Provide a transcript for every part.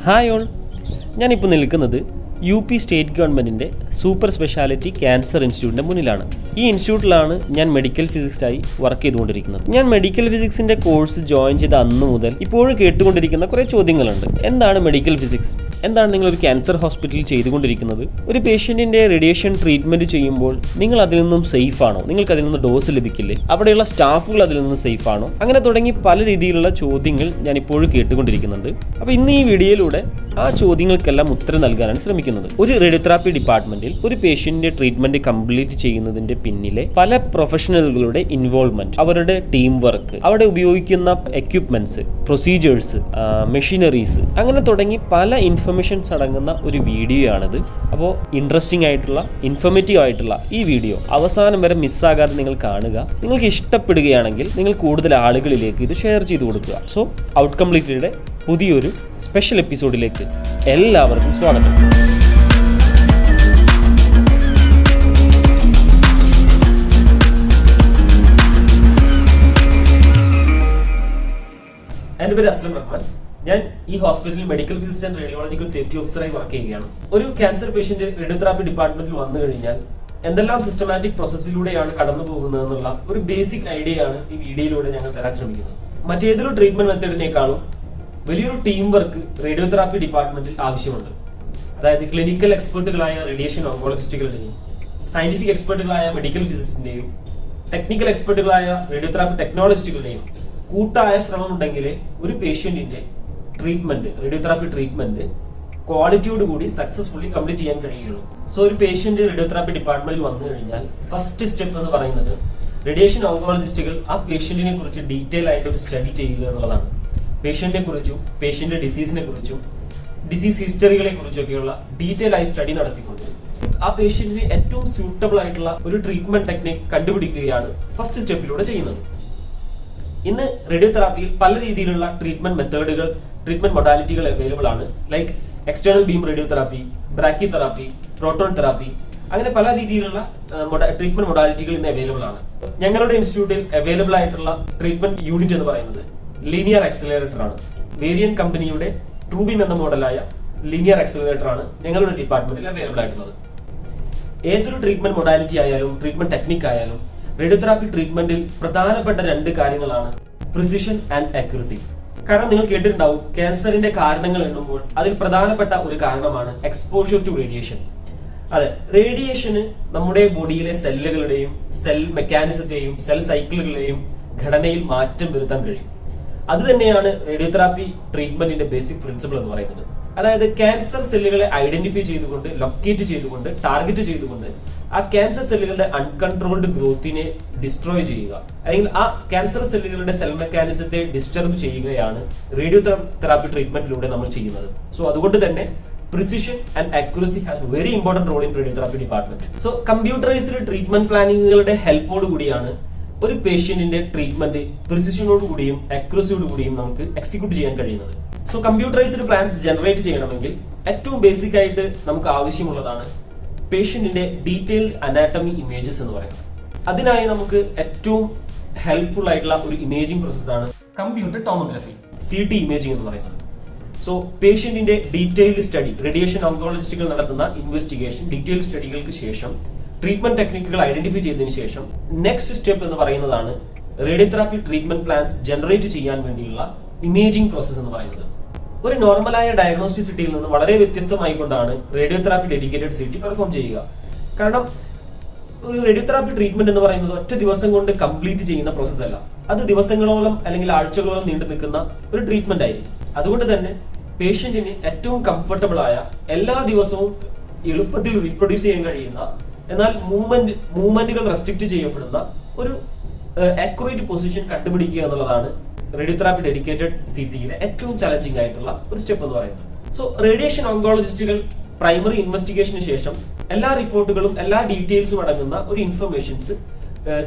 Hi all, ഞാനിപ്പോൾ നിൽക്കുന്നത് UP state ഗവൺമെൻറ്റിൻ്റെ സൂപ്പർ സ്പെഷ്യാലിറ്റി ക്യാൻസർ ഇൻസ്റ്റിറ്റ്യൂട്ടിൻ്റെ മുന്നിലാണ്. ഈ ഇൻസ്റ്റിറ്റ്യൂട്ടിലാണ് ഞാൻ മെഡിക്കൽ ഫിസിക്സായി വർക്ക് ചെയ്തുകൊണ്ടിരിക്കുന്നത്. ഞാൻ മെഡിക്കൽ ഫിസിക്സിൻ്റെ കോഴ്സ് ജോയിൻ ചെയ്ത അന്ന് മുതൽ ഇപ്പോഴും കേട്ടുകൊണ്ടിരിക്കുന്ന കുറേ ചോദ്യങ്ങളുണ്ട്. എന്താണ് മെഡിക്കൽ ഫിസിക്സ്? എന്താണ് നിങ്ങളൊരു ക്യാൻസർ ഹോസ്പിറ്റലിൽ ചെയ്തുകൊണ്ടിരിക്കുന്നത്? ഒരു പേഷ്യൻറ്റിൻ്റെ റേഡിയേഷൻ ട്രീറ്റ്മെൻറ്റ് ചെയ്യുമ്പോൾ നിങ്ങൾ അതിൽ നിന്നും സേഫ് ആണോ? നിങ്ങൾക്ക് അതിൽ നിന്ന് ഡോസ് ലഭിക്കില്ലേ? അവിടെയുള്ള സ്റ്റാഫുകൾ അതിൽ നിന്ന് സേഫ് ആണോ? അങ്ങനെ തുടങ്ങി പല രീതിയിലുള്ള ചോദ്യങ്ങൾ ഞാൻ ഇപ്പോഴും കേട്ടുകൊണ്ടിരിക്കുന്നുണ്ട്. അപ്പോൾ ഇന്ന് ഈ വീഡിയോയിലൂടെ ആ ചോദ്യങ്ങൾക്കെല്ലാം ഉത്തരം നൽകാനാണ് ശ്രമിക്കുന്നത്. ഒരു റേഡിയോതെറാപ്പി ഡിപ്പാർട്ട്മെന്റിൽ ഒരു പേഷ്യന്റിന്റെ ട്രീറ്റ്മെന്റ് കംപ്ലീറ്റ് ചെയ്യുന്നതിന്റെ പിന്നിലെ പല പ്രൊഫഷണലുകളുടെ ഇൻവോൾവ്മെന്റ്, അവരുടെ ടീം വർക്ക്, അവിടെ ഉപയോഗിക്കുന്ന എക്യുപ്മെന്റ്സ്, പ്രൊസീജിയേഴ്സ്, മെഷീനറീസ്, അങ്ങനെ തുടങ്ങി പല ഇൻഫർമേഷൻസ് അടങ്ങുന്ന ഒരു വീഡിയോ ആണിത്. അപ്പോൾ ഇൻട്രസ്റ്റിംഗ് ആയിട്ടുള്ള, ഇൻഫർമേറ്റീവ് ആയിട്ടുള്ള ഈ വീഡിയോ അവസാനം വരെ മിസ്സാകാതെ നിങ്ങൾ കാണുക. നിങ്ങൾക്ക് ഇഷ്ടപ്പെടുകയാണെങ്കിൽ നിങ്ങൾ കൂടുതൽ ആളുകളിലേക്ക് ഇത് ഷെയർ ചെയ്ത് കൊടുക്കുക. സോ ഔട്ട് കംപ്ലീറ്റഡ് പുതിയൊരു സ്പെഷ്യൽ എപ്പിസോഡിലേക്ക് എല്ലാവർക്കും സ്വാഗതം. എൻ്റെ പേര് അസ്ലം റഹ്മാൻ. ഞാൻ ഈ ഹോസ്പിറ്റലിൽ medical physics and radiological safety ഓഫീസറായി വർക്ക് ചെയ്യുകയാണ്. ഒരു ക്യാൻസർ പേഷ്യന്റ് റേഡിയോതെറാപ്പി ഡിപ്പാർട്ട്മെന്റിൽ വന്നു കഴിഞ്ഞാൽ എന്തെല്ലാം സിസ്റ്റമാറ്റിക് പ്രോസസ്സിലൂടെയാണ് കടന്നു പോകുന്നത് എന്നുള്ള ഒരു ബേസിക് ഐഡിയ ആണ് ഈ വീഡിയോയിലൂടെ ഞങ്ങൾ തരാൻ ശ്രമിക്കുന്നത്. മറ്റേതൊരു ട്രീറ്റ്മെന്റ് മെത്തേഡിനേക്കാളും വലിയൊരു ടീം വർക്ക് റേഡിയോതെറാപ്പി ഡിപ്പാർട്ട്മെന്റിൽ ആവശ്യമുണ്ട്. അതായത് ക്ലിനിക്കൽ എക്സ്പെർട്ടുകളായ റേഡിയേഷൻ ഓങ്കോളജിസ്റ്റുകളുടെയും സയന്റിഫിക് എക്സ്പെർട്ടുകളായ മെഡിക്കൽ ഫിസിസിന്റെയും ടെക്നിക്കൽ എക്സ്പെർട്ടുകളായ റേഡിയോതെറാപ്പി ടെക്നോളജിസ്റ്റുകളുടെയും കൂട്ടായ ശ്രമം ഉണ്ടെങ്കിൽ ഒരു പേഷ്യന്റിന്റെ ട്രീറ്റ്മെന്റ്, റേഡിയോതെറാപ്പി ട്രീറ്റ്മെന്റ് ക്വാളിറ്റിയോട് കൂടി സക്സസ്ഫുള്ളി കംപ്ലീറ്റ് ചെയ്യാൻ കഴിയുള്ളൂ. സോ ഒരു പേഷ്യന്റ് റേഡിയോതെറാപ്പി ഡിപ്പാർട്ട്മെന്റിൽ വന്നു കഴിഞ്ഞാൽ ഫസ്റ്റ് സ്റ്റെപ്പ് എന്ന് പറയുന്നത് റേഡിയേഷൻ ഓങ്കോളജിസ്റ്റുകൾ ആ പേഷ്യന്റിനെ കുറിച്ച് ഡീറ്റെയിൽ ആയിട്ട് ഒരു സ്റ്റഡി ചെയ്യുക എന്നുള്ളതാണ്. പേഷ്യന്റിനെ കുറിച്ചും പേഷ്യന്റ് ഡിസീസിനെ കുറിച്ചും ഡിസീസ് ഹിസ്റ്ററികളെ കുറിച്ചൊക്കെയുള്ള ഡീറ്റെയിൽ ആയി സ്റ്റഡി നടത്തിക്കൊണ്ട് ആ പേഷ്യന്റിന് ഏറ്റവും സ്യൂട്ടബിൾ ആയിട്ടുള്ള ഒരു ട്രീറ്റ്മെന്റ് ടെക്നിക് കണ്ടുപിടിക്കുകയാണ് ഫസ്റ്റ് സ്റ്റെപ്പിലൂടെ ചെയ്യുന്നത്. ഇന്ന് റേഡിയോതെറാപ്പിയിൽ പല രീതിയിലുള്ള ട്രീറ്റ്മെന്റ് മെത്തേഡുകൾ, ട്രീറ്റ്മെന്റ് മൊഡാലിറ്റികൾ അവൈലബിൾ ആണ്. Like external beam radiotherapy, brachytherapy, proton therapy, അങ്ങനെ പല രീതിയിലുള്ള ട്രീറ്റ്മെന്റ് മൊഡാലിറ്റികൾ ഇന്ന് അവൈലബിൾ ആണ്. ഞങ്ങളുടെ ഇൻസ്റ്റിറ്റ്യൂട്ടിൽ അവൈലബിൾ ആയിട്ടുള്ള ട്രീറ്റ്മെന്റ് യൂണിറ്റ് എന്ന് പറയുന്നത് ലീനിയർ ആക്സിലറേറ്റർ ആണ്. വേരിയൻ കമ്പനിയുടെ ട്രൂബീം എന്ന മോഡലായ ലീനിയർ ആക്സിലറേറ്റർ ആണ് ഞങ്ങളുടെ ഡിപ്പാർട്ട്മെന്റിൽ അവൈലബിൾ ആയിട്ടുള്ളത്. ഏതൊരു ട്രീറ്റ്മെന്റ് മൊഡാലിറ്റി ആയാലും ട്രീറ്റ്മെന്റ് ടെക്നിക് ആയാലും റേഡിയോതെറാപ്പി ട്രീറ്റ്മെന്റിൽ പ്രധാനപ്പെട്ട രണ്ട് കാര്യങ്ങളാണ് പ്രിസിഷൻ ആൻഡ് ആക്യുറസി. കാരണം നിങ്ങൾ കേട്ടിട്ടുണ്ടാവും, ക്യാൻസറിന്റെ കാരണങ്ങൾ എണ്ണുമ്പോൾ അതിൽ പ്രധാനപ്പെട്ട ഒരു കാരണമാണ് എക്സ്പോഷർ ടു റേഡിയേഷൻ. അതെ, റേഡിയേഷന് നമ്മുടെ ബോഡിയിലെ സെല്ലുകളുടെയും സെൽ മെക്കാനിസത്തെയും സെൽ സൈക്കിളുകളുടെയും ഘടനയിൽ മാറ്റം വരുത്താൻ കഴിയും. അത് തന്നെയാണ് റേഡിയോതെറാപ്പി ട്രീറ്റ്മെന്റിന്റെ ബേസിക് പ്രിൻസിപ്പിൾ എന്ന് പറയുന്നത്. അതായത് ക്യാൻസർ സെല്ലുകളെ ഐഡന്റിഫൈ ചെയ്തുകൊണ്ട്, ലൊക്കേറ്റ് ചെയ്തുകൊണ്ട്, ടാർഗറ്റ് ചെയ്തുകൊണ്ട് ആ ക്യാൻസർ സെല്ലുകളുടെ അൺകൺട്രോൾഡ് ഗ്രോത്തിനെ ഡിസ്ട്രോയ് ചെയ്യുക, അല്ലെങ്കിൽ ആ ക്യാൻസർ സെല്ലുകളുടെ സെൽ മെക്കാനിസത്തെ ഡിസ്റ്റർബ് ചെയ്യുകയാണ് റേഡിയോതെറാപ്പി ട്രീറ്റ്മെന്റിലൂടെ നമ്മൾ ചെയ്യുന്നത്. സോ അതുകൊണ്ട് തന്നെ precision and accuracy has very important role in radiotherapy department. So computerised treatment പ്ലാനിങ്ങുകളുടെ ഹെൽപ്പോട് കൂടിയാണ് ഒരു പേഷ്യന്റിന്റെ ട്രീറ്റ്മെന്റ് പ്രിസിഷനോട് കൂടിയും ആക്യുറസിയോട് കൂടിയും നമുക്ക് എക്സിക്യൂട്ട് ചെയ്യാൻ കഴിയുന്നത്. സോ കമ്പ്യൂട്ടറൈസ്ഡ് പ്ലാൻസ് ജനറേറ്റ് ചെയ്യണമെങ്കിൽ ഏറ്റവും ബേസിക് ആയിട്ട് നമുക്ക് ആവശ്യമുള്ളതാണ് പേഷ്യന്റിന്റെ ഡീറ്റെയിൽഡ് അനാറ്റമി ഇമേജസ് എന്ന് പറയുന്നത്. അതിനായി നമുക്ക് ഏറ്റവും ഹെൽപ്ഫുൾ ആയിട്ടുള്ള ഒരു ഇമേജിംഗ് പ്രോസസ്സാണ് കമ്പ്യൂട്ടർ ടോമോഗ്രഫി, CT ഇമേജിംഗ് എന്ന് പറയുന്നത്. സോ പേഷ്യന്റിന്റെ ഡീറ്റെയിൽഡ് സ്റ്റഡി, റേഡിയേഷൻ ഓങ്കോളജിസ്റ്റുകൾ നടത്തുന്ന ഇൻവെസ്റ്റിഗേഷൻ, ഡീറ്റെയിൽഡ് സ്റ്റഡികൾക്ക് ശേഷം ട്രീറ്റ്മെന്റ് ടെക്നിക്കുകൾ ഐഡന്റിഫൈ ചെയ്തതിനു ശേഷം നെക്സ്റ്റ് സ്റ്റെപ്പ് എന്ന് പറയുന്നതാണ് റേഡിയോതെറാപ്പി ട്രീറ്റ്മെന്റ് പ്ലാൻസ് ജനറേറ്റ് ചെയ്യാൻ വേണ്ടിയുള്ള ഇമേജിംഗ് പ്രോസസ് എന്ന് പറയുന്നത്. ഒരു നോർമലായ ഡയഗ്നോസ്റ്റിക് നിന്ന് വളരെ വ്യത്യസ്തമായിക്കൊണ്ടാണ് റേഡിയോതെറാപ്പി ഡെഡിക്കേറ്റഡ് CT പെർഫോം ചെയ്യുക. കാരണം ഒരു റേഡിയോതെറാപ്പി ട്രീറ്റ്മെന്റ് എന്ന് പറയുന്നത് ഒറ്റ ദിവസം കൊണ്ട് കംപ്ലീറ്റ് ചെയ്യുന്ന പ്രോസസ് അല്ല. അത് ദിവസങ്ങളോളം അല്ലെങ്കിൽ ആഴ്ചകളോളം നീണ്ടു നിൽക്കുന്ന ഒരു ട്രീറ്റ്മെന്റ് ആയിരിക്കും. അതുകൊണ്ട് തന്നെ പേഷ്യന്റിന് ഏറ്റവും കംഫർട്ടബിൾ ആയ, എല്ലാ ദിവസവും എളുപ്പത്തിൽ റീപ്രൊഡ്യൂസ് ചെയ്യാൻ കഴിയുന്ന, എന്നാൽ മൂവ്മെന്റുകൾ റെസ്ട്രിക്ട് ചെയ്യപ്പെടുന്ന ഒരു ആക്യുറേറ്റ് പൊസിഷൻ കണ്ടുപിടിക്കുക എന്നുള്ളതാണ് റേഡിയോതെറാപ്പി ഡെഡിക്കേറ്റഡ് CTയിലെ ഏറ്റവും ചലഞ്ചിങ് ആയിട്ടുള്ള ഒരു സ്റ്റെപ്പ് എന്ന് പറയുന്നത്. സോ റേഡിയേഷൻ ഓങ്കോളജിസ്റ്റുകൾ പ്രൈമറി ഇൻവെസ്റ്റിഗേഷന് ശേഷം എല്ലാ റിപ്പോർട്ടുകളും എല്ലാ ഡീറ്റെയിൽസും അടങ്ങുന്ന ഒരു ഇൻഫർമേഷൻസ്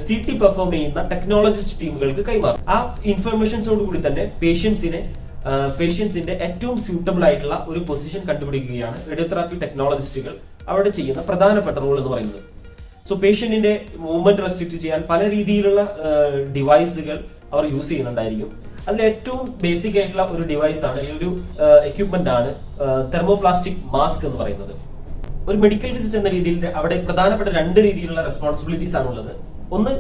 CT പെർഫോം ചെയ്യുന്ന ടെക്നോളജിസ്റ്റ് ടീമുകൾക്ക് കൈമാറും. ആ ഇൻഫർമേഷൻസോട് കൂടി തന്നെ പേഷ്യൻസിന്റെ ഏറ്റവും സ്യൂട്ടബിൾ ആയിട്ടുള്ള ഒരു പൊസിഷൻ കണ്ടുപിടിക്കുകയാണ് റേഡിയോതെറാപ്പി ടെക്നോളജിസ്റ്റുകൾ അവിടെ ചെയ്യുന്ന പ്രധാനപ്പെട്ട റോൾ എന്ന് പറയുന്നത്. സോ പേഷ്യന്റിന്റെ മൂവ്മെന്റ് റെസ്ട്രിക്ട് ചെയ്യാൻ പല രീതിയിലുള്ള ഡിവൈസുകൾ അവർ യൂസ് ചെയ്യുന്നുണ്ടായിരിക്കും. അതിൽ ഏറ്റവും ബേസിക് ആയിട്ടുള്ള ഒരു ഡിവൈസ് ആണ്, ഒരു എക്യുപ്മെന്റ് ആണ് തെർമോപ്ലാസ്റ്റിക് മാസ്ക് എന്ന് പറയുന്നത്. ഒരു മെഡിക്കൽ ഫിസിസ്റ്റ് എന്ന രീതിയിൽ അവിടെ പ്രധാനപ്പെട്ട 2 രീതിയിലുള്ള റെസ്പോൺസിബിലിറ്റീസ് ആണുള്ളത്. ഒന്ന്,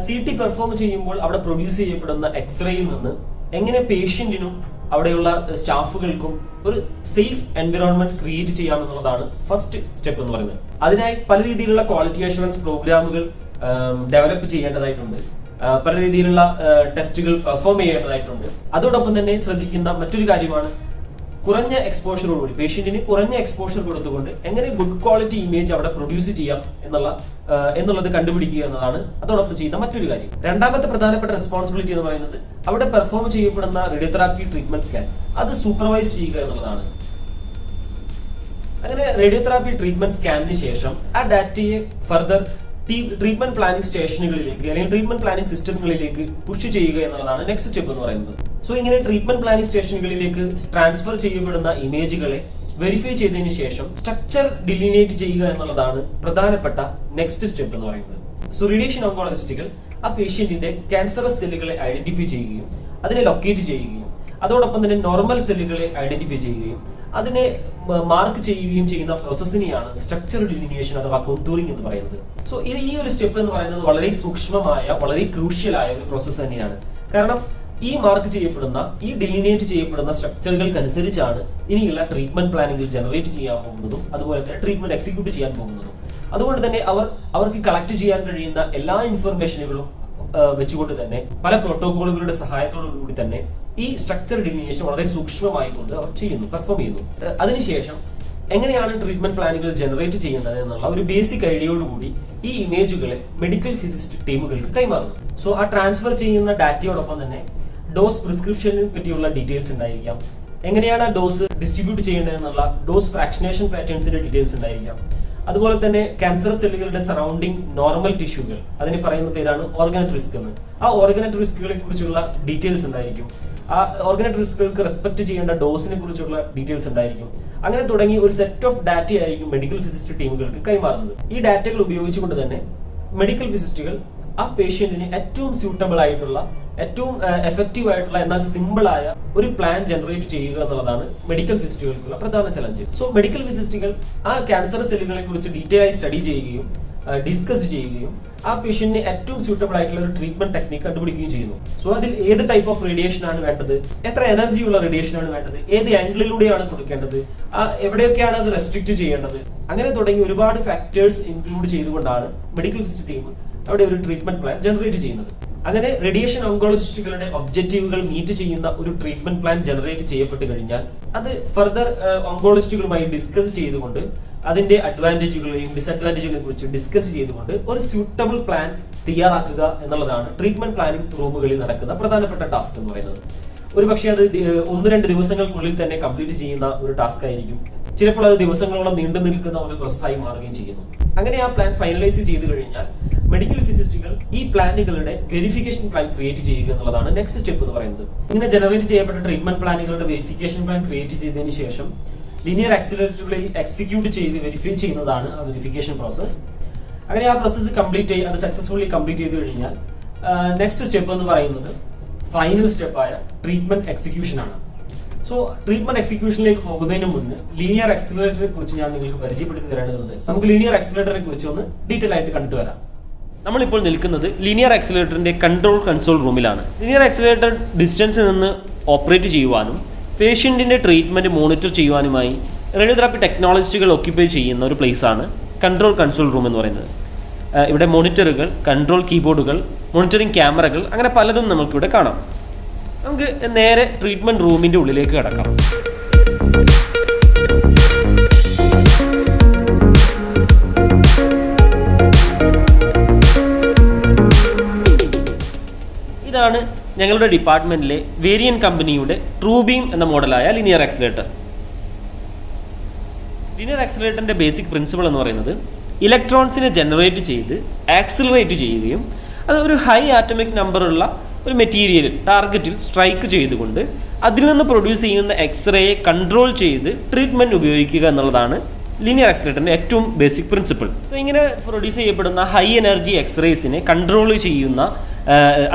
CT പെർഫോം ചെയ്യുമ്പോൾ അവിടെ പ്രൊഡ്യൂസ് ചെയ്യപ്പെടുന്ന എക്സ്റേയിൽ നിന്ന് എങ്ങനെ പേഷ്യന്റിനും അവിടെയുള്ള സ്റ്റാഫുകൾക്കും ഒരു സേഫ് എൻവിറോൺമെന്റ് ക്രിയേറ്റ് ചെയ്യാമെന്നുള്ളതാണ് ഫസ്റ്റ് സ്റ്റെപ്പ് എന്ന് പറയുന്നത്. അതിനായി പല രീതിയിലുള്ള ക്വാളിറ്റി അഷുറൻസ് പ്രോഗ്രാമുകൾ ഡെവലപ്പ് ചെയ്യേണ്ടതായിട്ടുണ്ട്, പല രീതിയിലുള്ള ടെസ്റ്റുകൾ പെർഫോം ചെയ്യേണ്ടതായിട്ടുണ്ട്. അതോടൊപ്പം തന്നെ ശ്രദ്ധിക്കുന്ന മറ്റൊരു കാര്യമാണ് കുറഞ്ഞ എക്സ്പോഷറോടുകൂടി പേഷ്യന്റിന് കുറഞ്ഞ എക്സ്പോഷർ കൊടുത്തുകൊണ്ട് എങ്ങനെ ഗുഡ് ക്വാളിറ്റി ഇമേജ് അവിടെ പ്രൊഡ്യൂസ് ചെയ്യാം എന്നുള്ളത് കണ്ടുപിടിക്കുക എന്നതാണ് അതോടൊപ്പം ചെയ്യുന്ന മറ്റൊരു കാര്യം. രണ്ടാമത്തെ പ്രധാനപ്പെട്ട റെസ്പോൺസിബിലിറ്റി എന്ന് പറയുന്നത് അവിടെ പെർഫോം ചെയ്യപ്പെടുന്ന റേഡിയോതെറാപ്പി ട്രീറ്റ്മെന്റ് സ്കാൻ അത് സൂപ്പർവൈസ് ചെയ്യുക എന്നുള്ളതാണ്. അങ്ങനെ റേഡിയോതെറാപ്പി ട്രീറ്റ്മെന്റ് സ്കാനിന് ശേഷം ആ ഡാറ്റയെ ഫർദർ ട്രീറ്റ്മെന്റ് പ്ലാനിംഗ് സ്റ്റേഷനുകളിലേക്ക് അല്ലെങ്കിൽ ട്രീറ്റ്മെന്റ് പ്ലാനിംഗ് സിസ്റ്റങ്ങളിലേക്ക് പുഷ് ചെയ്യുക എന്നുള്ളതാണ് നെക്സ്റ്റ് സ്റ്റെപ്പ് എന്ന് പറയുന്നത്. സോ ഇങ്ങനെ ട്രീറ്റ്മെന്റ് പ്ലാനിംഗ് സ്റ്റേഷനുകളിലേക്ക് ട്രാൻസ്ഫർ ചെയ്യപ്പെടുന്ന ഇമേജുകളെ വെരിഫൈ ചെയ്തതിനു ശേഷം സ്ട്രക്ചർ ഡിലിനേറ്റ് ചെയ്യുക എന്നുള്ളതാണ് പ്രധാനപ്പെട്ട നെക്സ്റ്റ് സ്റ്റെപ്പ് എന്ന് പറയുന്നത്. സോ റേഡിയേഷൻ ഓങ്കോളജിസ്റ്റുകൾ ആ പേഷ്യന്റിന്റെ ക്യാൻസറസ് സെല്ലുകളെ ഐഡന്റിഫൈ ചെയ്യുകയും അതിനെ ലൊക്കേറ്റ് ചെയ്യുകയും അതോടൊപ്പം തന്നെ നോർമൽ സെല്ലുകളെ ഐഡന്റിഫൈ ചെയ്യുകയും അതിനെ മാർക്ക് ചെയ്യുകയും ചെയ്യുന്ന പ്രോസസ്സിനെയാണ് സ്ട്രക്ചർ ഡിലിനിയേഷൻ അഥവാ കോണ്ടൂറിംഗ് എന്ന് പറയുന്നത്. സോ ഈ ഒരു സ്റ്റെപ്പ് എന്ന് പറയുന്നത് വളരെ സൂക്ഷ്മമായ വളരെ ക്രൂഷ്യലായ ഒരു പ്രോസസ്സ് തന്നെയാണ്. കാരണം ഈ മാർക്ക് ചെയ്യപ്പെടുന്ന ഈ ഡിലിനേറ്റ് ചെയ്യപ്പെടുന്ന സ്ട്രക്ചറുകൾക്കനുസരിച്ചാണ് ഇനിയുള്ള ട്രീറ്റ്മെന്റ് പ്ലാനിംഗിൽ ജനറേറ്റ് ചെയ്യാൻ പോകുന്നതും അതുപോലെ തന്നെ ട്രീറ്റ്മെന്റ് എക്സിക്യൂട്ട് ചെയ്യാൻ പോകുന്നതും. അതുകൊണ്ട് തന്നെ അവർക്ക് കളക്ട് ചെയ്യാൻ കഴിയുന്ന എല്ലാ ഇൻഫർമേഷനുകളും വെച്ചുകൊണ്ട് തന്നെ പല പ്രോട്ടോകോളുകളുടെ സഹായത്തോടു കൂടി തന്നെ ഈ സ്ട്രക്ചർ ഡിലിനിയേഷൻ വളരെ സൂക്ഷ്മമായി കൊണ്ട് അവർ പെർഫോം ചെയ്യുന്നു. അതിനുശേഷം എങ്ങനെയാണ് ട്രീറ്റ്മെന്റ് പ്ലാനുകൾ ജനറേറ്റ് ചെയ്യേണ്ടത് എന്നുള്ള ഒരു ബേസിക് ഐഡിയയോടുകൂടി ഈ ഇമേജുകളെ മെഡിക്കൽ ഫിസിസ്റ്റ് ടീമുകൾക്ക് കൈമാറുന്നു. സോ ആ ട്രാൻസ്ഫർ ചെയ്യുന്ന ഡാറ്റയോടൊപ്പം തന്നെ ഡോസ് പ്രിസ്ക്രിപ്ഷനെ പറ്റിയുള്ള ഡീറ്റെയിൽസ് ഉണ്ടായിരിക്കാം, എങ്ങനെയാണ് ആ ഡോസ് ഡിസ്ട്രിബ്യൂട്ട് ചെയ്യേണ്ടത് എന്നുള്ള ഡോസ് ഫ്രാക്ഷനേഷൻ പാറ്റേൺസിന്റെ ഡീറ്റെയിൽസ് ഉണ്ടായിരിക്കാം. അതുപോലെ തന്നെ ക്യാൻസർ സെല്ലുകളുടെ സറൗണ്ടിങ് നോർമൽ ടിഷ്യൂകൾ, അതിന് പറയുന്ന പേരാണ് ഓർഗനറ്റ് റിസ്ക് എന്ന്. ആ ഓർഗനറ്റ് റിസ്കുകളെ കുറിച്ചുള്ള ഡീറ്റെയിൽസ് ഉണ്ടായിരിക്കും. ആ ഓർഗനറ്റ് റിസ്കുകൾക്ക് റെസ്പെക്ട് ചെയ്യേണ്ട ഡോസിനെ കുറിച്ചുള്ള ഡീറ്റെയിൽസ് ഉണ്ടായിരിക്കും. അങ്ങനെ തുടങ്ങി ഒരു സെറ്റ് ഓഫ് ഡാറ്റ ആയിരിക്കും മെഡിക്കൽ ഫിസിസ്റ്റ് ടീമുകൾക്ക് കൈമാറുന്നത്. ഈ ഡാറ്റകൾ ഉപയോഗിച്ചുകൊണ്ട് തന്നെ മെഡിക്കൽ ഫിസിസ്റ്റുകൾ ആ പേഷ്യന്റിന് ഏറ്റവും സ്യൂട്ടബിൾ ആയിട്ടുള്ള ഏറ്റവും എഫക്റ്റീവ് ആയിട്ടുള്ള എന്നാൽ സിമ്പിൾ ആയ ഒരു പ്ലാൻ ജനറേറ്റ് ചെയ്യുക എന്നുള്ളതാണ് മെഡിക്കൽ ഫിസിസ്റ്റുകൾക്കുള്ള പ്രധാന ചലഞ്ച്. സോ മെഡിക്കൽ ഫിസിസ്റ്റുകൾ ആ ക്യാൻസർ സെല്ലുകളെ കുറിച്ച് ഡീറ്റെയിൽ ആയി സ്റ്റഡി ചെയ്യുകയും ഡിസ്കസ് ചെയ്യുകയും ആ പേഷ്യന്റിന് ഏറ്റവും സ്യൂട്ടബിൾ ആയിട്ടുള്ള ഒരു ട്രീറ്റ്മെന്റ് ടെക്നിക് കണ്ടുപിടിക്കുകയും ചെയ്യുന്നു. സോ അതിൽ ഏത് ടൈപ്പ് ഓഫ് റേഡിയേഷൻ ആണ് വേണ്ടത്, എത്ര എനർജി ഉള്ള റേഡിയേഷൻ ആണ് വേണ്ടത്, ഏത് ആംഗിളിലൂടെയാണ് കൊടുക്കേണ്ടത്, എവിടെയൊക്കെയാണ് അത് റെസ്ട്രിക്ട് ചെയ്യേണ്ടത്, അങ്ങനെ തുടങ്ങി ഒരുപാട് ഫാക്ടേഴ്സ് ഇൻക്ലൂഡ് ചെയ്തുകൊണ്ടാണ് മെഡിക്കൽ ഫിസിസ്റ്റ് ടീം അവിടെ ഒരു ട്രീറ്റ്മെന്റ് പ്ലാൻ ജനറേറ്റ് ചെയ്യുന്നത്. അങ്ങനെ റേഡിയേഷൻ ഓങ്കോളജിസ്റ്റുകളുടെ ഒബ്ജക്റ്റീവുകൾ മീറ്റ് ചെയ്യുന്ന ഒരു ട്രീറ്റ്മെന്റ് പ്ലാൻ ജനറേറ്റ് ചെയ്യപ്പെട്ട് കഴിഞ്ഞാൽ അത് ഫർദർ ഓങ്കോളജിസ്റ്റുകളുമായി ഡിസ്കസ് ചെയ്തുകൊണ്ട് അതിന്റെ അഡ്വാൻറ്റേജുകളെയും ഡിസഡ്വാൻറ്റേജുകളെ കുറിച്ച് ഡിസ്കസ് ചെയ്തുകൊണ്ട് ഒരു സ്യൂട്ടബിൾ പ്ലാൻ തയ്യാറാക്കുക എന്നുള്ളതാണ് ട്രീറ്റ്മെന്റ് പ്ലാനിംഗ് റൂമുകളിൽ നടക്കുന്ന പ്രധാനപ്പെട്ട ടാസ്ക് എന്ന് പറയുന്നത്. ഒരുപക്ഷെ അത് 1-2 ദിവസങ്ങൾക്കുള്ളിൽ തന്നെ കംപ്ലീറ്റ് ചെയ്യുന്ന ഒരു ടാസ്ക് ആയിരിക്കും. ചിലപ്പോൾ അത് ദിവസങ്ങളോളം നീണ്ടു നിൽക്കുന്ന ഒരു പ്രോസസ്സായി മാറുകയും ചെയ്യുന്നു. അങ്ങനെ ആ പ്ലാൻ ഫൈനലൈസ് ചെയ്തു കഴിഞ്ഞാൽ മെഡിക്കൽ ഫിസിസ്റ്റുകൾ ഈ പ്ലാനുകളുടെ വെരിഫിക്കേഷൻ പ്ലാൻ ക്രിയേറ്റ് ചെയ്യുക എന്നുള്ളതാണ് നെക്സ്റ്റ് സ്റ്റെപ്പ് എന്ന് പറയുന്നത്. ഇങ്ങനെ ജനറേറ്റ് ചെയ്യപ്പെട്ട ട്രീറ്റ്മെന്റ് പ്ലാനുകളുടെ വെരിഫിക്കേഷൻ പ്ലാൻ ക്രിയേറ്റ് ചെയ്തതിനു ശേഷം ലീനിയർ ആക്സിലറേറ്ററുകളിൽ എക്സിക്യൂട്ട് ചെയ്ത് വെരിഫൈ ചെയ്യുന്നതാണ് ആ വെരിഫിക്കേഷൻ പ്രോസസ്. അങ്ങനെ ആ പ്രോസസ്സ് അത് സക്സസ്ഫുള്ളി കംപ്ലീറ്റ് ചെയ്ത് കഴിഞ്ഞാൽ നെക്സ്റ്റ് സ്റ്റെപ്പ് എന്ന് പറയുന്നത് ഫൈനൽ സ്റ്റെപ്പായ ട്രീറ്റ്മെന്റ് എക്സിക്യൂഷൻ ആണ്. സോ ട്രീറ്റ്മെന്റ് എക്സിക്യൂഷനിലേക്ക് പോകുന്നതിന് മുന്നേ ലീനിയർ ആക്സിലറേറ്ററെ കുറിച്ച് ഞാൻ നിങ്ങൾക്ക് പരിചയപ്പെടുത്തി തരേണ്ടതുണ്ട്. നമുക്ക് ലീനിയർ ആക്സിലറേറ്ററെ കുറിച്ച് ഒന്ന് ഡീറ്റെയിൽ ആയിട്ട് കണ്ടിട്ട് വരാം. നമ്മളിപ്പോൾ നിൽക്കുന്നത് ലീനിയർ ആക്സിലറേറ്ററിന്റെ കൺസോൾ റൂമിലാണ്. ലീനിയർ ആക്സിലറേറ്റർ ഡിസ്റ്റൻസിൽ നിന്ന് ഓപ്പറേറ്റ് ചെയ്യുവാനും പേഷ്യന്റിന്റെ ട്രീറ്റ്മെന്റ് മോണിറ്റർ ചെയ്യുവാനുമായി റേഡിയോതെറാപ്പി ടെക്നോളജിസ്റ്റുകൾ ഓക്യുപ്പൈ ചെയ്യുന്ന ഒരു പ്ലേസാണ് കൺസോൾ റൂം എന്ന് പറയുന്നത്. ഇവിടെ മോണിറ്ററുകൾ, കൺട്രോൾ കീബോർഡുകൾ, മോണിറ്ററിംഗ് ക്യാമറകൾ, അങ്ങനെ പലതും നമുക്കിവിടെ കാണാം. നമുക്ക് നേരെ ട്രീറ്റ്മെന്റ് റൂമിന്റെ ഉള്ളിലേക്ക് കടക്കാം. ഇതാണ് ഞങ്ങളുടെ ഡിപ്പാർട്ട്മെന്റിലെ വേരിയൻ കമ്പനിയുടെ ട്രൂബീം എന്ന മോഡലായ ലീനിയർ ആക്സിലേറ്റർ. ലീനിയർ ആക്സിലേറ്ററിന്റെ ബേസിക് പ്രിൻസിപ്പിൾ എന്ന് പറയുന്നത് ഇലക്ട്രോൺസിനെ ജനറേറ്റ് ചെയ്ത് ആക്സിലറേറ്റ് ചെയ്യുകയും അത് ഒരു ഹൈ ആറ്റമിക് നമ്പറുള്ള ഒരു മെറ്റീരിയൽ ടാർഗറ്റിൽ സ്ട്രൈക്ക് ചെയ്തുകൊണ്ട് അതിൽ നിന്ന് പ്രൊഡ്യൂസ് ചെയ്യുന്ന എക്സ്റേയെ കൺട്രോൾ ചെയ്ത് ട്രീറ്റ്മെൻറ്റ് ഉപയോഗിക്കുക എന്നുള്ളതാണ് ലീനിയർ ആക്സിലേറ്ററിൻ്റെ ഏറ്റവും ബേസിക് പ്രിൻസിപ്പിൾ. ഇങ്ങനെ പ്രൊഡ്യൂസ് ചെയ്യപ്പെടുന്ന ഹൈ എനർജി എക്സ്റേസിനെ കൺട്രോൾ ചെയ്യുന്ന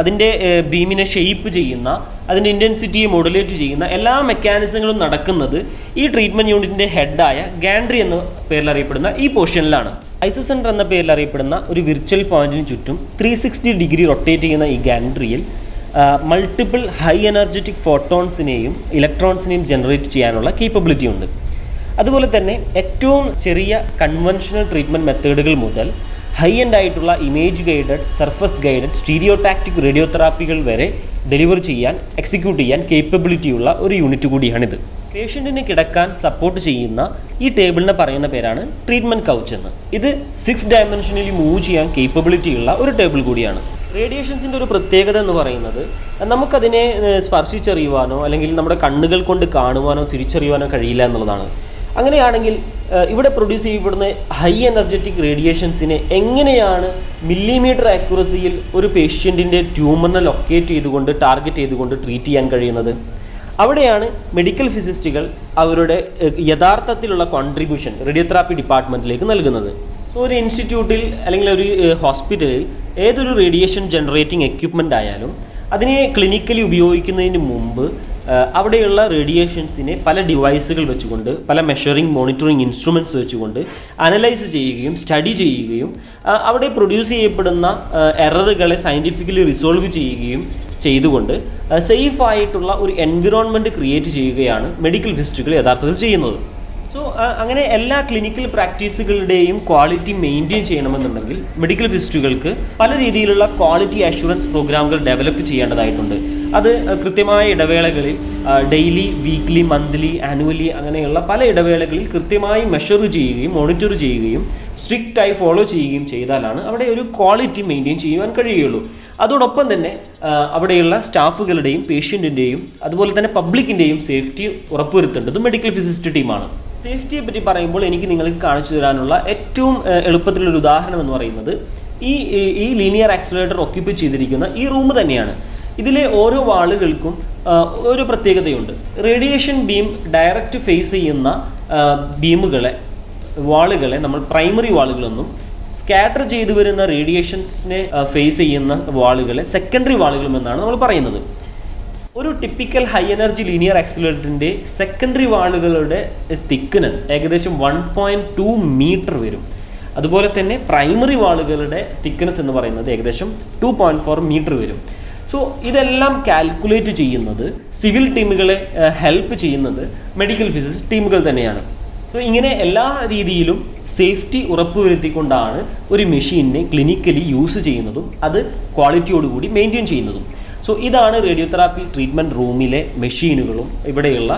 അതിൻ്റെ ബീമിനെ ഷെയ്പ്പ് ചെയ്യുന്ന, അതിൻ്റെ ഇൻറ്റൻസിറ്റിയെ മോഡുലേറ്റ് ചെയ്യുന്ന എല്ലാ മെക്കാനിസങ്ങളും നടക്കുന്നത് ഈ ട്രീറ്റ്മെൻറ്റ് യൂണിറ്റിൻ്റെ ഹെഡായ ഗാൻട്രി എന്ന പേരിൽ അറിയപ്പെടുന്ന ഈ പോർഷനിലാണ്. ഐസോസെൻറ്റർ എന്ന പേരിൽ അറിയപ്പെടുന്ന ഒരു വിർച്വൽ പോയിന്റിന് ചുറ്റും 360 ഡിഗ്രി റൊട്ടേറ്റ് ചെയ്യുന്ന ഈ ഗാൻട്രിയിൽ മൾട്ടിപ്പിൾ ഹൈ എനർജറ്റിക് ഫോട്ടോൺസിനെയും ഇലക്ട്രോൺസിനെയും ജനറേറ്റ് ചെയ്യാനുള്ള കേപ്പബിലിറ്റി ഉണ്ട്. അതുപോലെ തന്നെ ഏറ്റവും ചെറിയ കൺവെൻഷണൽ ട്രീറ്റ്മെൻറ്റ് മെത്തേഡുകൾ മുതൽ ഹൈ എൻഡ് ആയിട്ടുള്ള image guided, surface guided, stereotactic റേഡിയോതെറാപ്പികൾ വരെ ഡെലിവർ ചെയ്യാൻ, എക്സിക്യൂട്ട് ചെയ്യാൻ കേപ്പബിലിറ്റിയുള്ള ഒരു യൂണിറ്റ് കൂടിയാണിത്. പേഷ്യൻറ്റിന് കിടക്കാൻ സപ്പോർട്ട് ചെയ്യുന്ന ഈ ടേബിളിനെ പറയുന്ന പേരാണ് ട്രീറ്റ്മെൻറ്റ് കൗച്ച് എന്ന്. ഇത് 6 ഡയമെൻഷനിൽ മൂവ് ചെയ്യാൻ കേപ്പബിലിറ്റിയുള്ള ഒരു ടേബിൾ കൂടിയാണ്. റേഡിയേഷൻസിൻ്റെ ഒരു പ്രത്യേകത എന്ന് പറയുന്നത് നമുക്കതിനെ സ്പർശിച്ചറിയുവാനോ അല്ലെങ്കിൽ നമ്മുടെ കണ്ണുകൾ കൊണ്ട് കാണുവാനോ തിരിച്ചറിയുവാനോ കഴിയില്ല എന്നുള്ളതാണ്. അങ്ങനെയാണെങ്കിൽ ഇവിടെ പ്രൊഡ്യൂസ് ചെയ്യപ്പെടുന്ന ഹൈ എനർജറ്റിക് റേഡിയേഷൻസിനെ എങ്ങനെയാണ് മില്ലിമീറ്റർ ആക്യുറസിയിൽ ഒരു പേഷ്യൻറ്റിൻ്റെ ട്യൂമറിനെ ലൊക്കേറ്റ് ചെയ്തുകൊണ്ട്, ടാർഗറ്റ് ചെയ്തുകൊണ്ട് ട്രീറ്റ് ചെയ്യാൻ കഴിയുന്നത്? അവിടെയാണ് മെഡിക്കൽ ഫിസിസ്റ്റുകൾ അവരുടെ യഥാർത്ഥത്തിലുള്ള കോൺട്രിബ്യൂഷൻ റേഡിയോതെറാപ്പി ഡിപ്പാർട്ട്മെൻറ്റിലേക്ക് നൽകുന്നത്. സോ ഒരു ഇൻസ്റ്റിറ്റ്യൂട്ടിൽ അല്ലെങ്കിൽ ഒരു ഹോസ്പിറ്റലിൽ ഏതൊരു റേഡിയേഷൻ ജനറേറ്റിംഗ് എക്യുപ്മെൻ്റ് ആയാലും അതിനെ ക്ലിനിക്കലി ഉപയോഗിക്കുന്നതിന് മുമ്പ് അവിടെയുള്ള റേഡിയേഷൻസിനെ പല ഡിവൈസുകൾ വെച്ചുകൊണ്ട്, പല മെഷറിംഗ് മോണിറ്ററിംഗ് ഇൻസ്ട്രുമെൻറ്റ്സ് വെച്ചുകൊണ്ട് അനലൈസ് ചെയ്യുകയും സ്റ്റഡി ചെയ്യുകയും അവിടെ പ്രൊഡ്യൂസ് ചെയ്യപ്പെടുന്ന എററുകളെ സയൻറ്റിഫിക്കലി റിസോൾവ് ചെയ്യുകയും ചെയ്തുകൊണ്ട് സേഫായിട്ടുള്ള ഒരു എൻവിറോൺമെൻറ്റ് ക്രിയേറ്റ് ചെയ്യുകയാണ് മെഡിക്കൽ ഫിസിസ്റ്റുകൾ യഥാർത്ഥത്തിൽ ചെയ്യുന്നത്. സോ അങ്ങനെ എല്ലാ ക്ലിനിക്കൽ പ്രാക്ടീസുകളുടെയും ക്വാളിറ്റി മെയിൻറ്റെയിൻ ചെയ്യണമെന്നുണ്ടെങ്കിൽ മെഡിക്കൽ ഫിസിസ്റ്റുകൾക്ക് പല രീതിയിലുള്ള ക്വാളിറ്റി അഷുറൻസ് പ്രോഗ്രാമുകൾ ഡെവലപ്പ് ചെയ്യേണ്ടതായിട്ടുണ്ട്. അത് കൃത്യമായ ഇടവേളകളിൽ ഡെയിലി, വീക്ക്ലി, മന്ത്ലി, ആനുവലി അങ്ങനെയുള്ള പല ഇടവേളകളിൽ കൃത്യമായി മെഷർ ചെയ്യുകയും മോണിറ്റർ ചെയ്യുകയും സ്ട്രിക്റ്റായി ഫോളോ ചെയ്യുകയും ചെയ്താലാണ് അവിടെ ഒരു ക്വാളിറ്റി മെയിൻറ്റെയിൻ ചെയ്യുവാൻ കഴിയുകയുള്ളൂ. അതോടൊപ്പം തന്നെ അവിടെയുള്ള സ്റ്റാഫുകളുടെയും പേഷ്യൻറ്റിൻ്റെയും അതുപോലെ തന്നെ പബ്ലിക്കിൻ്റെയും സേഫ്റ്റി ഉറപ്പുവരുത്തേണ്ടത് മെഡിക്കൽ ഫിസിസ്റ്റ് ടീമാണ്. സേഫ്റ്റിയെ പറ്റി പറയുമ്പോൾ എനിക്ക് നിങ്ങൾക്ക് കാണിച്ചു തരാനുള്ള ഏറ്റവും എളുപ്പത്തിലുള്ളൊരു ഉദാഹരണം എന്ന് പറയുന്നത് ഈ ലീനിയർ ആക്സിലറേറ്റർ ഒക്യുപ്പൈ ചെയ്തിരിക്കുന്ന ഈ റൂം തന്നെയാണ്. ഇതിലെ ഓരോ വാളുകൾക്കും ഒരു പ്രത്യേകതയുണ്ട്. റേഡിയേഷൻ ബീം ഡയറക്റ്റ് ഫേസ് ചെയ്യുന്ന വാളുകളെ നമ്മൾ പ്രൈമറി വാളുകളെന്നും, സ്കാറ്റർ ചെയ്തു വരുന്ന റേഡിയേഷൻസിനെ ഫേസ് ചെയ്യുന്ന വാളുകളെ സെക്കൻഡറി വാളുകളുമെന്നാണ് നമ്മൾ പറയുന്നത്. ഒരു ടിപ്പിക്കൽ ഹൈ എനർജി ലീനിയർ ആക്സിലറേറ്ററിൻ്റെ സെക്കൻഡറി വാളുകളുടെ തിക്നെസ് ഏകദേശം 1.2 മീറ്റർ വരും. അതുപോലെ തന്നെ പ്രൈമറി വാളുകളുടെ തിക്നെസ് എന്ന് പറയുന്നത് ഏകദേശം 2.4 മീറ്റർ വരും. സോ ഇതെല്ലാം കാൽക്കുലേറ്റ് ചെയ്യുന്നത്, സിവിൽ ടീമുകളെ ഹെൽപ്പ് ചെയ്യുന്നത് മെഡിക്കൽ ഫിസിക്സ് ടീമുകൾ തന്നെയാണ്. സോ ഇങ്ങനെ എല്ലാ രീതിയിലും സേഫ്റ്റി ഉറപ്പുവരുത്തിക്കൊണ്ടാണ് ഒരു മെഷീനിനെ ക്ലിനിക്കലി യൂസ് ചെയ്യുന്നതും അത് ക്വാളിറ്റിയോടുകൂടി മെയിൻറ്റെയിൻ ചെയ്യുന്നതും. സോ ഇതാണ് റേഡിയോതെറാപ്പി ട്രീറ്റ്മെൻറ്റ് റൂമിലെ മെഷീനുകളും ഇവിടെയുള്ള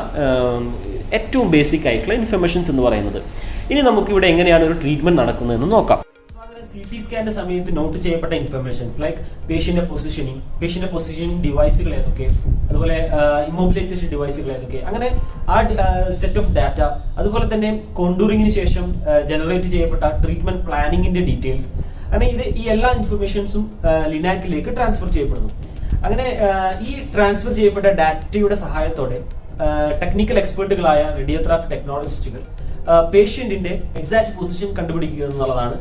ഏറ്റവും ബേസിക് ആയിട്ടുള്ള ഇൻഫർമേഷൻസ് എന്ന് പറയുന്നത്. ഇനി നമുക്കിവിടെ എങ്ങനെയാണ് ഒരു ട്രീറ്റ്മെൻറ്റ് നടക്കുന്നതെന്ന് നോക്കാം. CT സ്കാനിന്റെ സമയത്ത് നോട്ട് ചെയ്യപ്പെട്ട ഇൻഫർമേഷൻസ് ലൈക്ക് പേഷ്യന്റെ പൊസിഷനിങ് ഡിവൈസുകൾ ഏതൊക്കെ, അതുപോലെ ഇമ്മൊബിലൈസേഷൻ ഡിവൈസുകൾ ഏതൊക്കെ, അങ്ങനെ ആ സെറ്റ് ഓഫ് ഡാറ്റ, അതുപോലെ തന്നെ കോണ്ടൂറിങ്ങിന് ശേഷം ജനറേറ്റ് ചെയ്യപ്പെട്ട ട്രീറ്റ്മെന്റ് പ്ലാനിങ്ങിന്റെ ഡീറ്റെയിൽസ്, അങ്ങനെ ഈ എല്ലാ ഇൻഫർമേഷൻസും ലിനാക്കിലേക്ക് ട്രാൻസ്ഫർ ചെയ്യപ്പെടുന്നു. അങ്ങനെ ഈ ട്രാൻസ്ഫർ ചെയ്യപ്പെട്ട ഡാറ്റയുടെ സഹായത്തോടെ ടെക്നിക്കൽ എക്സ്പേർട്ടുകളായ റേഡിയോതെറാപ്പി ടെക്നോളജിസ്റ്റുകൾ പേഷ്യന്റിന്റെ എക്സാക്ട് പൊസിഷൻ കണ്ടുപിടിക്കുക എന്നുള്ളതാണ്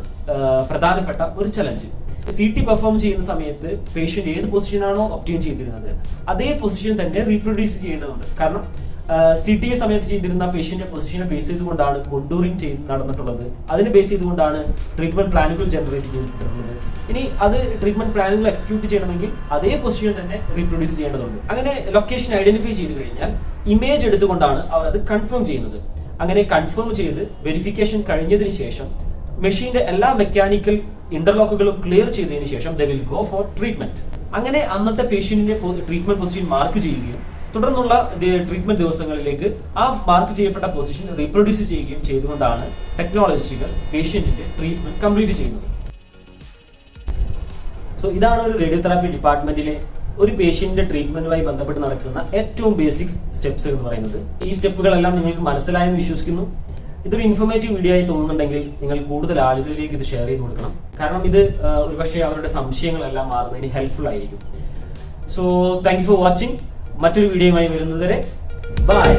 പ്രധാനപ്പെട്ട ഒരു ചലഞ്ച്. CT പെർഫോം ചെയ്യുന്ന സമയത്ത് പേഷ്യന്റ് ഏത് പൊസിഷനാണോ ഒബ്റ്റെയിൻ ചെയ്തിരുന്നത് അതേ പൊസിഷൻ തന്നെ റീപ്രൊഡ്യൂസ് ചെയ്യേണ്ടതുണ്ട്. കാരണം CT സമയത്ത് ചെയ്തിരുന്ന പേഷ്യന്റെ പൊസിഷനെ ബേസ് ചെയ്തുകൊണ്ടാണ് കോണ്ടൂറിങ് നടന്നിട്ടുള്ളത്. അതിനെ ബേസ് ചെയ്തുകൊണ്ടാണ് ട്രീറ്റ്മെന്റ് പ്ലാനുകൾ ജനറേറ്റ് ചെയ്തിട്ടുള്ളത്. ഇനി അത് ട്രീറ്റ്മെന്റ് പ്ലാനുകൾ എക്സിക്യൂട്ട് ചെയ്യണമെങ്കിൽ അതേ പൊസിഷൻ തന്നെ റീപ്രൊഡ്യൂസ് ചെയ്യേണ്ടതുണ്ട്. അങ്ങനെ ലൊക്കേഷൻ ഐഡന്റിഫൈ ചെയ്ത് കഴിഞ്ഞാൽ ഇമേജ് എടുത്തുകൊണ്ടാണ് അവർ അത് കൺഫേം ചെയ്യുന്നത്. അങ്ങനെ കൺഫേം ചെയ്ത് വെരിഫിക്കേഷൻ കഴിഞ്ഞതിന് ശേഷം മെഷീന്റെ എല്ലാ മെക്കാനിക്കൽ ഇന്റർലോക്കുകളും ക്ലിയർ ചെയ്തതിനു ശേഷം they will go for treatment. അങ്ങനെ അന്നത്തെ പേഷ്യന്റിന്റെ ട്രീറ്റ്മെന്റ് പൊസിഷൻ മാർക്ക് ചെയ്യുകയും തുടർന്നുള്ള ട്രീറ്റ്മെന്റ് ദിവസങ്ങളിലേക്ക് ആ മാർക്ക് ചെയ്യപ്പെട്ട പൊസിഷൻ റീപ്രൊഡ്യൂസ് ചെയ്യുകയും ചെയ്തുകൊണ്ടാണ് ടെക്നോളജിസ്റ്റുകൾ പേഷ്യന്റിന്റെ ട്രീറ്റ്മെന്റ് കംപ്ലീറ്റ് ചെയ്യുന്നത്. സോ ഇതാണ് ഒരു റേഡിയോതെറാപ്പി ഡിപ്പാർട്ട്മെന്റിലെ ഒരു പേഷ്യന്റിന്റെ ട്രീറ്റ്മെന്റുമായി ബന്ധപ്പെട്ട് നടക്കുന്ന ഏറ്റവും ബേസിക് സ്റ്റെപ്സ് എന്ന് പറയുന്നത്. ഈ സ്റ്റെപ്പുകളെല്ലാം നിങ്ങൾക്ക് മനസ്സിലായെന്ന് വിശ്വസിക്കുന്നു. ഇതൊരു ഇൻഫോർമേറ്റീവ് വീഡിയോ ആയി തോന്നുന്നുണ്ടെങ്കിൽ നിങ്ങൾ കൂടുതൽ ആളുകളിലേക്ക് ഇത് ഷെയർ ചെയ്ത് കൊടുക്കണം. കാരണം ഇത് ഒരുപക്ഷെ അവരുടെ സംശയങ്ങളെല്ലാം മാറുന്നതിന് ഹെൽപ്ഫുൾ ആയിരിക്കും. So thank you for watching. മറ്റൊരു വീഡിയോയുമായി വരുന്നതുവരെ ബൈ.